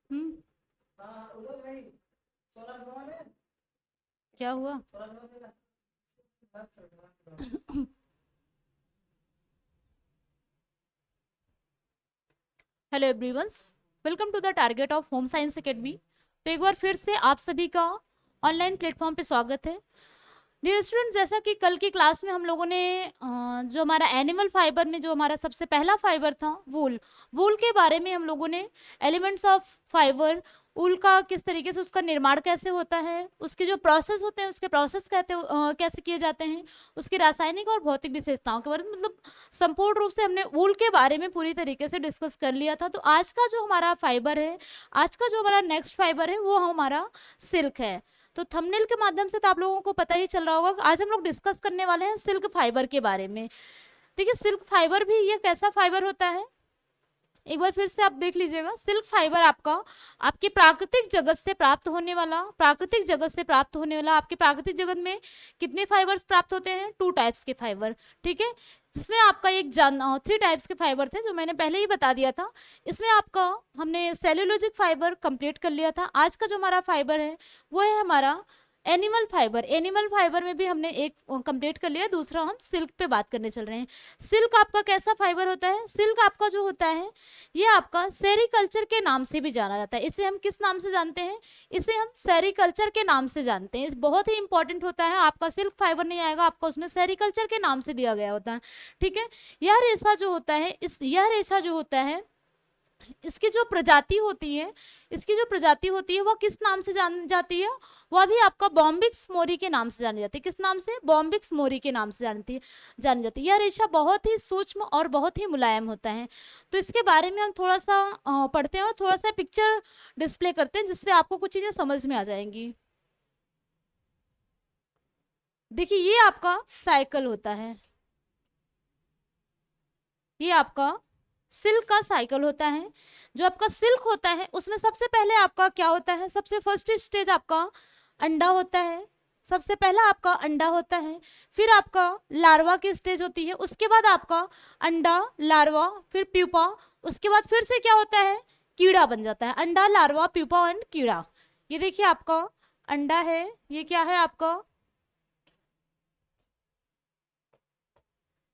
हम्म। क्या हुआ? Hello everyone, welcome to the target of home science academy. तो एक बार फिर से आप सभी का ऑनलाइन प्लेटफॉर्म पे स्वागत है। डियर स्टूडेंट, जैसा कि कल की क्लास में हम लोगों ने जो हमारा एनिमल फाइबर में जो हमारा सबसे पहला फाइबर था वूल, वूल के बारे में हम लोगों ने एलिमेंट्स ऑफ फाइबर, ऊल का किस तरीके से उसका निर्माण कैसे होता है, उसके जो प्रोसेस होते हैं उसके प्रोसेस कैसे किए जाते हैं, उसकी रासायनिक और भौतिक विशेषताओं के बारे में, मतलब संपूर्ण रूप से हमने वूल के बारे में पूरी तरीके से डिस्कस कर लिया था। तो आज का जो हमारा फाइबर है, आज का जो हमारा नेक्स्ट फाइबर है वो हमारा सिल्क है। तो थंबनेल के माध्यम से तो आप लोगों को पता ही चल रहा होगा, आज हम लोग डिस्कस करने वाले हैं सिल्क फाइबर के बारे में। देखिए, सिल्क फाइबर भी ये कैसा फाइबर होता है, एक बार फिर से आप देख लीजिएगा। सिल्क फाइबर आपका आपके प्राकृतिक जगत से प्राप्त होने वाला, प्राकृतिक जगत से प्राप्त होने वाला, आपके प्राकृतिक जगत में कितने फाइबर्स प्राप्त होते हैं? 2 टाइप्स के फाइबर, ठीक है। जिसमें आपका एक 3 टाइप्स के फाइबर थे जो मैंने पहले ही बता दिया था। इसमें आपका हमने सेल्यूलोजिक फाइबर कंप्लीट कर लिया था। आज का जो हमारा फाइबर है वो है हमारा एनिमल फाइबर। एनिमल फाइबर में भी हमने एक कंप्लीट कर लिया, दूसरा हम सिल्क पे बात करने चल रहे हैं। सिल्क आपका कैसा फाइबर होता है? सिल्क आपका जो होता है ये आपका सेरीकल्चर के नाम से भी जाना जाता है। इसे हम किस नाम से जानते हैं? इसे हम सेरीकल्चर के नाम से जानते हैं। इस बहुत ही इंपॉर्टेंट होता है, आपका सिल्क फाइबर नहीं आएगा, आपका उसमें सेरीकल्चर के नाम से दिया गया होता है, ठीक है। यह रेशा जो होता है, यह रेशा जो होता है, इसकी जो प्रजाति होती है, इसकी जो प्रजाति होती है वो किस नाम से जानी जाती है? वह भी आपका बॉम्बिक्स मोरी के नाम से जानी जाती है। किस नाम से? बॉम्बिक्स मोरी के नाम से जानी जाती है। यह रेशा बहुत ही सूक्ष्म और बहुत ही मुलायम होता है। तो इसके बारे में हम थोड़ा सा पढ़ते हैं और थोड़ा सा पिक्चर डिस्प्ले करते हैं जिससे आपको कुछ चीजें समझ में आ जाएंगी। देखिए, ये आपका साइकिल होता है, ये आपका सिल्क का साइकिल होता है। जो आपका सिल्क होता है उसमें सबसे पहले आपका क्या होता है? सबसे फर्स्ट स्टेज आपका अंडा होता है। सबसे पहला आपका अंडा होता है, फिर आपका लार्वा की स्टेज होती है, उसके बाद आपका अंडा, लार्वा, फिर प्यूपा, उसके बाद फिर से क्या होता है? कीड़ा बन जाता है। अंडा, लार्वा, प्यूपा एंड कीड़ा। ये देखिए आपका अंडा है, ये क्या है आपका?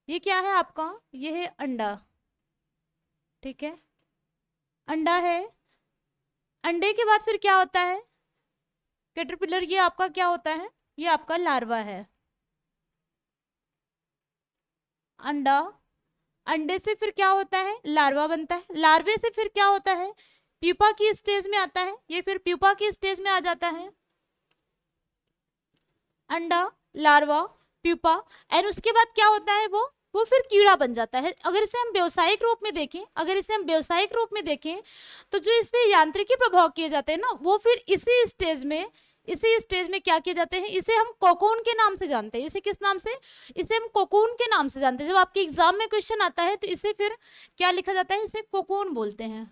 ये क्या है आपका? ये है अंडा, ठीक है। अंडा है। अंडे के बाद फिर क्या होता है? कैटरपिलर। ये आपका क्या होता है? ये आपका लार्वा है। अंडा, अंडे से फिर क्या होता है? लार्वा बनता है। लार्वे से फिर क्या होता है? प्यूपा की स्टेज में आता है, ये फिर प्यूपा की स्टेज में आ जाता है। अंडा, लार्वा, प्यूपा, एंड उसके बाद क्या होता है? वो फिर कीड़ा बन जाता है। अगर इसे हम व्यावसायिक रूप में देखें, अगर इसे हम व्यावसायिक रूप में देखें तो जो इसमें यांत्रिकी प्रभाव किए जाते हैं ना, वो फिर इसी स्टेज में क्या किए जाते हैं? इसे हम कोकून के नाम से जानते हैं। इसे किस नाम से? इसे हम कोकून के नाम से जानते हैं। जब आपके एग्जाम में क्वेश्चन आता है तो इसे फिर क्या लिखा जाता है? इसे कोकून बोलते हैं।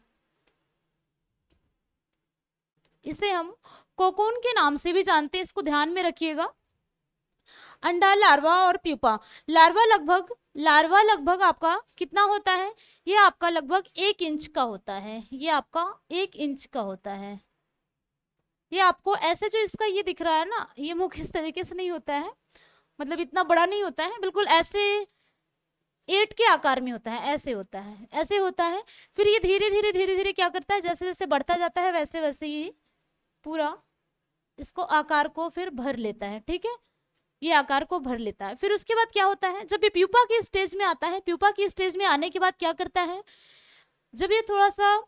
इसे हम कोकून के नाम से भी जानते हैं, इसको ध्यान में रखिएगा। अंडा, लार्वा और प्यूपा। लार्वा लगभग आपका कितना होता है? ये आपका लगभग 1 इंच का होता है। ये आपका 1 इंच का होता है। ये आपको ऐसे जो इसका ये दिख रहा है ना, ये मुख इस तरीके से नहीं होता है, मतलब इतना बड़ा नहीं होता है, बिल्कुल ऐसे 8 के आकार में होता है, ऐसे होता है, ऐसे होता है। फिर ये धीरे धीरे क्या करता है? जैसे जैसे बढ़ता जाता है वैसे वैसे ये पूरा इसको आकार को फिर भर लेता है, ठीक है। ये आकार को भर लेता है। फिर उसके बाद क्या होता है? जब ये प्यूपा की स्टेज में आता है, प्यूपा की स्टेज में आने के बाद क्या करता है? जब ये थोड़ा सा,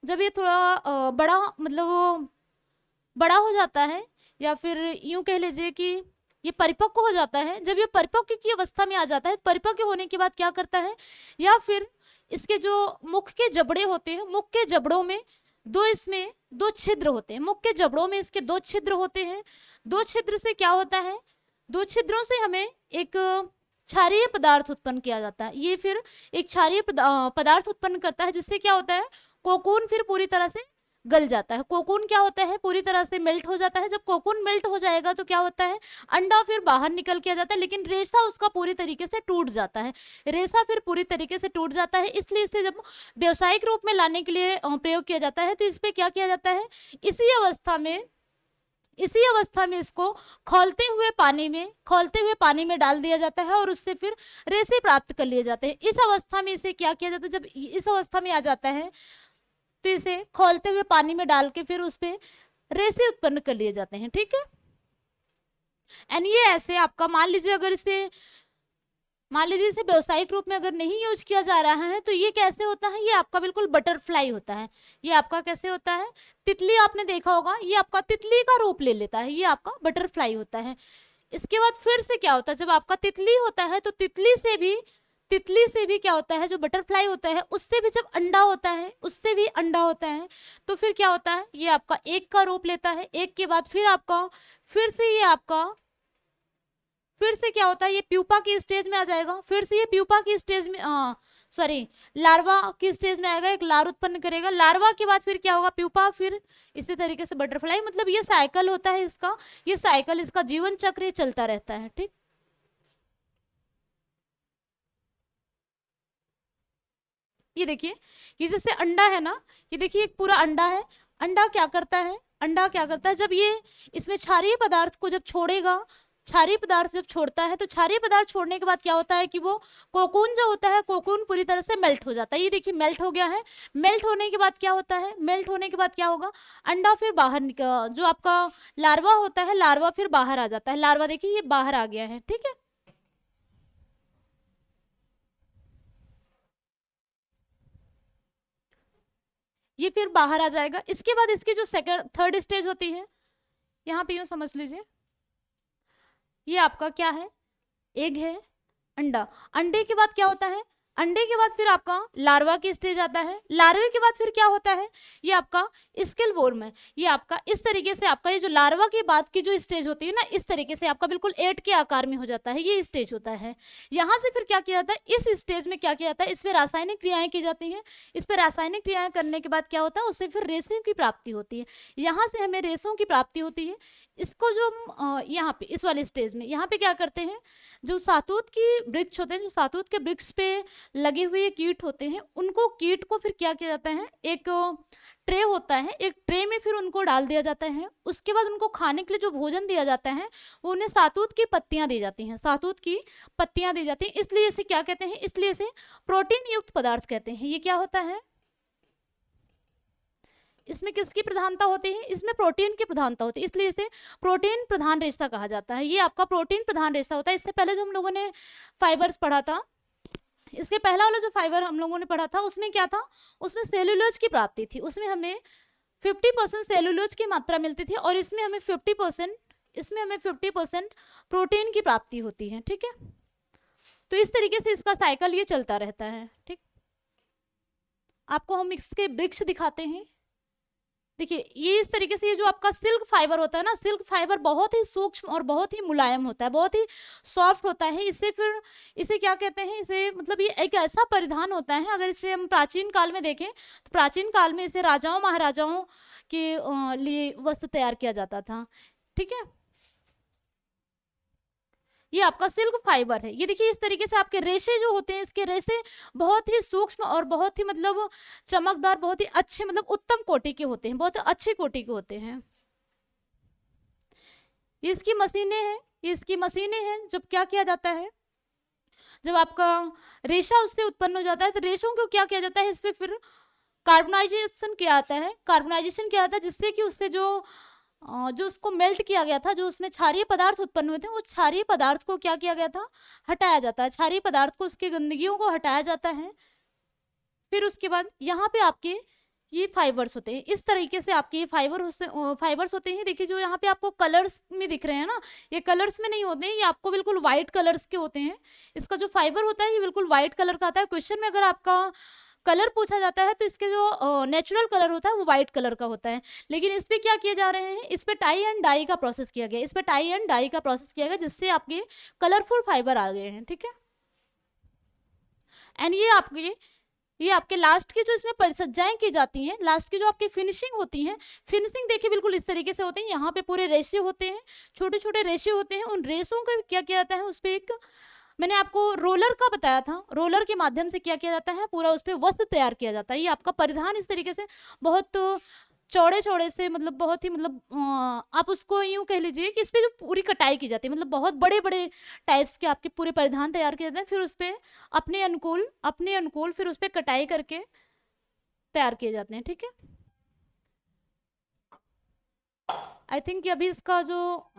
जब ये थोड़ा बड़ा, मतलब वो बड़ा हो जाता है, या फिर यूं कह लीजिए कि ये परिपक्व हो जाता है। जब ये परिपक्व की अवस्था में आ जाता है, परिपक्व होने के बाद क्या करता है? या फिर इसके जो मुख के जबड़े होते हैं, मुख के जबड़ों में इसमें 2 छिद्र होते हैं। मुख के जबड़ों में इसके 2 छिद्र होते हैं। 2 छिद्र से क्या होता है? 2 छिद्रों से हमें एक क्षारीय पदार्थ उत्पन्न किया जाता है। ये फिर एक क्षारीय पदार्थ उत्पन्न करता है, जिससे क्या होता है? कोकून फिर पूरी तरह से गल जाता है। कोकून क्या होता है, पूरी तरह से मेल्ट हो जाता है। जब कोकून मेल्ट हो जाएगा तो क्या होता है, अंडा फिर बाहर निकल के आ जाता है, लेकिन रेशा उसका पूरी तरीके से टूट जाता है। रेशा फिर पूरी तरीके से टूट जाता है, इसलिए इसे जब व्यावसायिक रूप में लाने के लिए प्रयोग किया जाता है तो इस पे क्या किया जाता है, इसी अवस्था में इसको खौलते हुए पानी में डाल दिया जाता है और उससे फिर रेशे प्राप्त कर लिए जाते हैं। इस अवस्था में इसे क्या किया जाता है, जब इस अवस्था में आ जाता है तो इसे खौलते हुए पानी में डाल के फिर उस पे रेशे उत्पन्न कर लिए जाते हैं। ठीक है, एंड ये ऐसे आपका मान लीजिए इसे व्यावसायिक रूप में अगर नहीं यूज किया जा रहा है तो ये कैसे होता है, ये आपका बिल्कुल बटरफ्लाई होता है। ये आपका कैसे होता है, तितली आपने देखा होगा, ये आपका तितली का रूप ले लेता है, ये आपका बटरफ्लाई होता है। इसके बाद फिर से क्या होता है, जब आपका तितली होता है तो तितली से भी क्या होता है, जो बटरफ्लाई होता है उससे भी जब अंडा होता है, उससे भी अंडा होता है, तो फिर क्या होता है, ये आपका एक का रूप लेता है। एक के बाद फिर से क्या होता है, ये प्यूपा की स्टेज में आ जाएगा। फिर से ये प्यूपा की स्टेज में लार्वा की स्टेज में आएगा, एक लार उत्पन्न करेगा। लार्वा के बाद फिर क्या होगा, प्यूपा, फिर इसी तरीके से बटरफ्लाई। मतलब ये साइकिल होता है इसका, ये साइकिल, इसका जीवन चक्र ये चलता रहता है। ठीक, ये देखिए, ये जैसे अंडा है ना, ये देखिए एक पूरा अंडा है। अंडा क्या करता है, जब ये इसमें क्षारीय पदार्थ को जब छोड़ेगा, क्षारीय पदार्थ जब छोड़ता है तो क्षारीय पदार्थ छोड़ने के बाद क्या होता है कि वो कोकून जो होता है, कोकून पूरी तरह से मेल्ट हो जाता है। ये देखिए मेल्ट हो गया है। मेल्ट होने के बाद क्या होता है, मेल्ट होने के बाद क्या होगा, अंडा फिर बाहर निकल, जो आपका लार्वा होता है, लार्वा फिर बाहर आ जाता है। लार्वा देखिए ये बाहर आ गया है। ठीक है, ये फिर बाहर आ जाएगा। इसके बाद इसकी जो थर्ड स्टेज होती है, यहाँ पे यूं समझ लीजिए, ये आपका क्या है, एग है, अंडा। अंडे के बाद क्या होता है, अंडे के बाद फिर आपका लार्वा की स्टेज आता है। लार्वे के बाद फिर क्या होता है, ये आपका स्केल वोर्म है। ये आपका इस तरीके से आपका ये जो लार्वा के बाद की जो स्टेज होती है ना, इस तरीके से आपका बिल्कुल एट के आकार में हो जाता है, ये स्टेज होता है। यहाँ से फिर क्या किया जाता है, इस स्टेज में क्या किया जाता है, इस पर रासायनिक क्रियाएं की जाती हैं। इस पर रासायनिक क्रियाएं करने के बाद क्या होता है, उससे फिर रेशों की प्राप्ति होती है। यहाँ से हमें रेशों की प्राप्ति होती है। इसको जो यहाँ पे इस वाले स्टेज में यहाँ पे क्या करते हैं, जो सातूत की वृक्ष होते हैं, जो सातूत के वृक्ष पे लगे हुए कीट होते हैं, उनको कीट को फिर क्या किया जाता है, एक ट्रे होता है, एक ट्रे में फिर उनको डाल दिया जाता है। उसके बाद उनको खाने के लिए जो भोजन दिया जाता है वो उन्हें सातूत की पत्तियां दी जाती हैं, सातूत की पत्तियां दी जाती हैं। इसलिए इसे क्या कहते हैं, इसलिए इसे प्रोटीन युक्त पदार्थ कहते हैं। ये क्या होता है, इसमें किसकी प्रधानता होती है, इसमें प्रोटीन की प्रधानता होती है, इसलिए इसे प्रोटीन प्रधान रेशा कहा जाता है। ये आपका प्रोटीन प्रधान रेशा होता है। इससे पहले जो हम लोगों ने फाइबर्स पढ़ा था, इसके पहला वाला जो फाइबर हम लोगों ने पढ़ा था, उसमें क्या था, उसमें सेलुलोज की प्राप्ति थी। उसमें हमें 50% सेलुलोज की मात्रा मिलती थी और इसमें हमें 50% प्रोटीन की प्राप्ति होती है। ठीक है, तो इस तरीके से इसका साइकिल ये चलता रहता है। ठीक, आपको हम इसके वृक्ष दिखाते हैं। देखिए ये इस तरीके से, ये जो आपका सिल्क फाइबर होता है ना, सिल्क फाइबर बहुत ही सूक्ष्म और बहुत ही मुलायम होता है, बहुत ही सॉफ्ट होता है। इससे फिर इसे क्या कहते हैं, इसे मतलब ये एक ऐसा परिधान होता है, अगर इसे हम प्राचीन काल में देखें तो प्राचीन काल में इसे राजाओं महाराजाओं के लिए वस्त्र तैयार किया जाता था। ठीक है, ये आपका सिल्क फाइबर है। ये देखिए इस तरीके से आपके रेशे जो होते हैं, इसके रेशे बहुत ही सूक्ष्म और बहुत ही मतलब चमकदार, बहुत ही अच्छे, मतलब उत्तम कोटि के होते हैं, बहुत अच्छी कोटि के होते हैं। ये इसकी मशीनें हैं, ये इसकी मशीनें हैं। जब क्या किया जाता है, जब आपका रेशा उससे उत्पन्न हो जाता है तो रेशों को क्या किया जाता है, इस पर फिर कार्बनाइजेशन किया जाता है। कार्बनाइजेशन किया जाता है जिससे कि उससे जो उसको मेल्ट किया गया था, जो उसमें क्षारीय पदार्थ उत्पन्न हुए थे, उस क्षारीय पदार्थ को क्या किया गया था, हटाया जाता है। क्षारीय पदार्थ को, उसकी गंदगियों को हटाया जाता है। फिर उसके बाद यहाँ पे आपके ये फाइबर्स होते हैं। इस तरीके से आपके ये फाइबर्स होते हैं। देखिए जो यहाँ पे आपको कलर्स में दिख रहे हैं ना, ये कलर्स में नहीं होते हैं, ये आपको बिल्कुल व्हाइट कलर्स के होते हैं। इसका जो फाइबर होता है ये बिल्कुल व्हाइट कलर का आता है। क्वेश्चन में अगर आपका कलर पूछा जाता है तो इसके जो नेचुरल कलर होता है वो व्हाइट कलर का होता है। लेकिन इस पे क्या किए जा रहे हैं, इस पे टाई एंड डाई का प्रोसेस किया गया, इस पे टाई एंड डाई का प्रोसेस किया गया, जिससे आपके कलरफुल फाइबर आ गए हैं। ठीक है, एंड ये आपके ये आपके लास्ट की जो इसमें परिसज्जाएं की जाती हैं, लास्ट की जो आपकी फिनिशिंग होती है, फिनिशिंग देखिए बिल्कुल इस तरीके से होती है। यहाँ पे पूरे रेशे होते हैं, छोटे छोटे रेशे होते हैं। उन रेसों को क्या किया जाता है, उस पर एक मैंने आपको रोलर का बताया था, रोलर के माध्यम से क्या किया जाता है, पूरा उस पर वस्त्र तैयार किया जाता है। ये आपका परिधान इस तरीके से बहुत चौड़े चौड़े से, मतलब बहुत ही, मतलब आप उसको यूं कह लीजिए कि इस पे जो पूरी कटाई की जाती है, मतलब बहुत बड़े बड़े टाइप्स के आपके पूरे परिधान तैयार किए जाते हैं, फिर उस पर अपने अनुकूल फिर उस पर कटाई करके तैयार किए जाते हैं। ठीक है, आई थिंक अभी इसका जो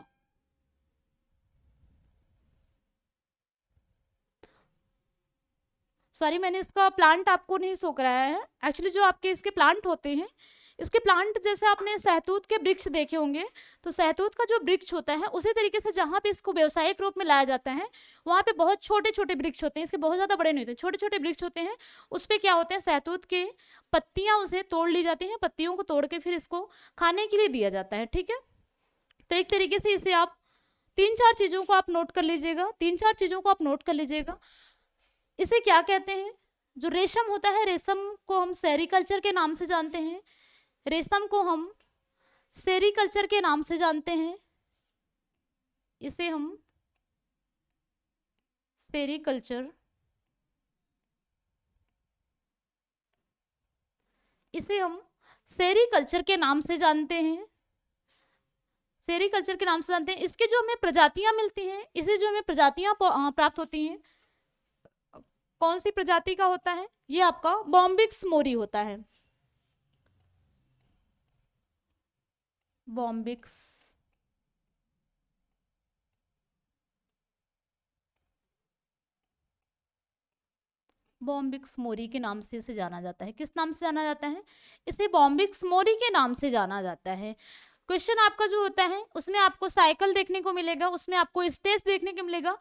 सॉरी मैंने इसका प्लांट आपको नहीं शो कराया है। एक्चुअली जो आपके इसके प्लांट होते हैं, इसके प्लांट जैसे आपने सहतूत के वृक्ष देखे होंगे, तो सहतूत का जो वृक्ष होता है उसी तरीके से जहाँ पे इसको व्यावसायिक रूप में लाया जाता है, वहाँ पे बहुत छोटे छोटे वृक्ष होते हैं, इसके बहुत ज़्यादा बड़े नहीं होते, छोटे छोटे वृक्ष होते हैं। उस पर क्या होता है, सहतूत के पत्तियाँ उसे तोड़ ली जाती हैं, पत्तियों को तोड़ के फिर इसको खाने के लिए दिया जाता है। ठीक है, तो एक तरीके से इसे आप तीन चार चीज़ों को आप नोट कर लीजिएगा, तीन चार चीज़ों को आप नोट कर लीजिएगा। इसे क्या कहते हैं, जो रेशम होता है, रेशम को हम सेरीकल्चर के नाम से जानते हैं, रेशम को हम सेरीकल्चर के नाम से जानते हैं, इसे हम सेरीकल्चर, इसे हम सेरीकल्चर के नाम से जानते हैं, सेरीकल्चर के नाम से जानते हैं। इसके जो हमें प्रजातियां मिलती हैं, इसे जो हमें प्रजातियां प्राप्त होती हैं, कौन सी प्रजाति का होता है, ये आपका बॉम्बिक्स मोरी होता है, बॉम्बिक्स बॉम्बिक्स मोरी के नाम से इसे जाना जाता है। किस नाम से जाना जाता है, इसे बॉम्बिक्स मोरी के नाम से जाना जाता है। क्वेश्चन आपका जो होता है उसमें आपको साइकिल देखने को मिलेगा, उसमें आपको स्टेज देखने को मिलेगा।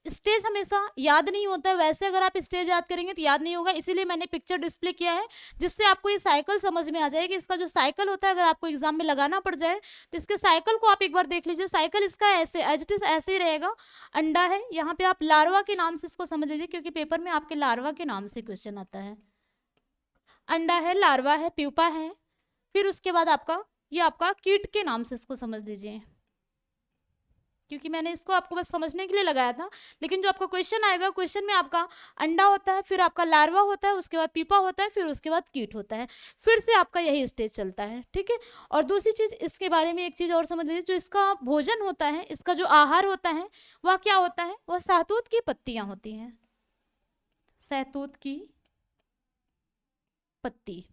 स्टेज हमेशा याद नहीं होता है, वैसे अगर आप स्टेज याद करेंगे तो याद नहीं होगा, इसीलिए मैंने पिक्चर डिस्प्ले किया है जिससे आपको ये साइकिल समझ में आ जाएगी। इसका जो साइकिल होता है अगर आपको एग्जाम में लगाना पड़ जाए तो इसके साइकिल को आप एक बार देख लीजिए। साइकिल इसका ऐसे एज इट इज ऐसे ही रहेगा। अंडा है, यहाँ पे आप लार्वा के नाम से इसको समझ लीजिए, क्योंकि पेपर में आपके लार्वा के नाम से क्वेश्चन आता है। अंडा है, लार्वा है, प्यूपा है, फिर उसके बाद आपका ये आपका कीट के नाम से इसको समझ लीजिए, क्योंकि मैंने इसको आपको बस समझने के लिए लगाया था। लेकिन जो आपका क्वेश्चन आएगा, क्वेश्चन में आपका अंडा होता है, फिर आपका लार्वा होता है, उसके बाद पीपा होता है, फिर उसके बाद कीट होता है, फिर से आपका यही स्टेज चलता है। ठीक है, और दूसरी चीज इसके बारे में एक चीज और समझ लीजिए, जो इसका भोजन होता है, इसका जो आहार होता है वह क्या होता है, वह सहतूत की पत्तियां होती हैं, सहतूत की पत्ती।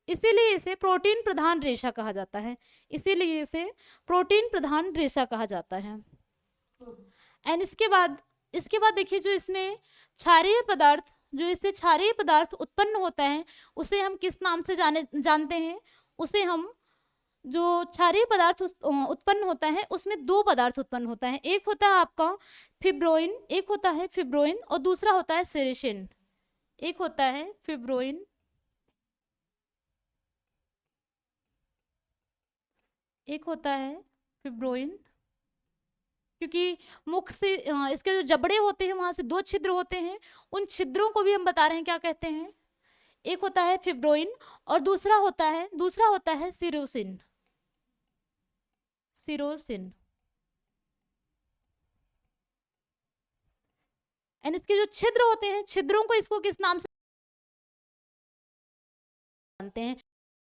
इसीलिए इसे प्रोटीन प्रधान रेशा कहा जाता है, इसीलिए इसे प्रोटीन प्रधान रेशा कहा जाता है। एंड इसके बाद देखिए, जो इसमें क्षारीय पदार्थ, जो इससे क्षारीय पदार्थ उत्पन्न होता है उसे हम किस नाम से जानते हैं, उसे हम, जो क्षारीय पदार्थ उत्पन्न होता है उसमें दो पदार्थ उत्पन्न होता है, एक होता है आपका फिब्रोइन, एक होता है फिब्रोइन और दूसरा होता है सेरेसिन। एक होता है फिब्रोइन, एक होता है फिब्रोइन, क्योंकि मुख से इसके जो जबड़े होते हैं वहां से दो छिद्र होते हैं, उन छिद्रों को भी हम बता रहे हैं क्या कहते हैं, एक होता है फिब्रोइन और दूसरा होता है सिरोसिन, सिरोसिन। एंड इसके जो छिद्र होते हैं, छिद्रों को इसको किस नाम से जानते हैं।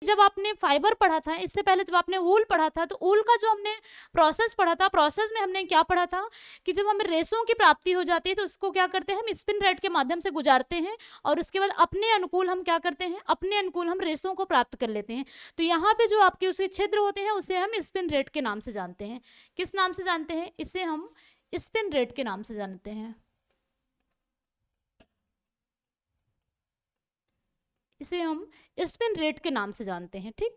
जब आपने फाइबर पढ़ा था, इससे पहले जब आपने ऊल पढ़ा था, तो ऊल का जो हमने प्रोसेस पढ़ा था, प्रोसेस में हमने क्या पढ़ा था कि जब हमें रेशों की प्राप्ति हो जाती है तो उसको क्या करते हैं, हम स्पिन रेट के माध्यम से गुजारते हैं और उसके बाद अपने अनुकूल हम क्या करते हैं, अपने अनुकूल हम रेशों को प्राप्त कर लेते हैं। तो यहाँ पे जो आपके उसके छिद्र होते हैं उसे हम स्पिन रेट के नाम से जानते हैं। किस नाम से जानते हैं, इसे हम स्पिन रेट के नाम से जानते हैं, इसे हम स्पिन रेट के नाम से जानते हैं। ठीक,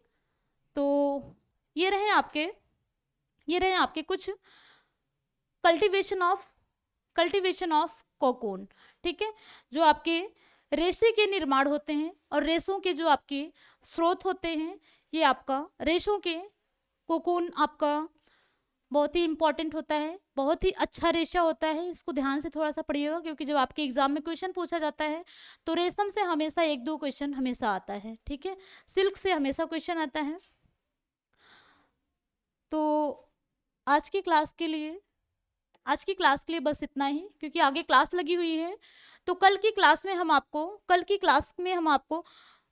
तो ये रहे आपके कुछ कल्टीवेशन ऑफ कोकून। ठीक है, जो आपके रेशे के निर्माण होते हैं और रेशों के जो आपके स्रोत होते हैं, ये आपका रेशों के कोकून आपका बहुत ही इंपॉर्टेंट होता है, बहुत ही अच्छा रेशा होता है। इसको ध्यान से थोड़ा सा पढ़िएगा, क्योंकि जब आपके एग्जाम में क्वेश्चन पूछा जाता है तो रेशम से हमेशा 1-2 क्वेश्चन हमेशा आता है, ठीक है। सिल्क से हमेशा क्वेश्चन आता है। तो आज की क्लास के लिए बस इतना ही, क्योंकि आगे क्लास लगी हुई है। तो कल की क्लास में हम आपको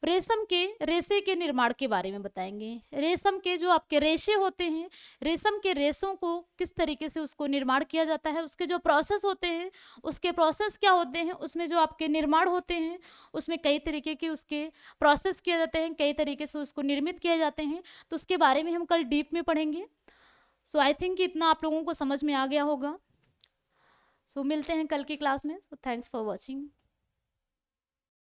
रेशम के रेशे के निर्माण के बारे में बताएंगे। रेशम के जो आपके रेशे होते हैं, रेशम के रेशों को किस तरीके से उसको निर्माण किया जाता है, उसके जो प्रोसेस होते हैं, उसके प्रोसेस क्या होते हैं, उसमें जो आपके निर्माण होते हैं, उसमें कई तरीके के उसके प्रोसेस किए जाते हैं, कई तरीके से उसको निर्मित किए जाते हैं। तो उसके बारे में हम कल डीप में पढ़ेंगे। सो आई थिंक इतना आप लोगों को समझ में आ गया होगा। सो मिलते हैं कल की क्लास में। So thanks for watching.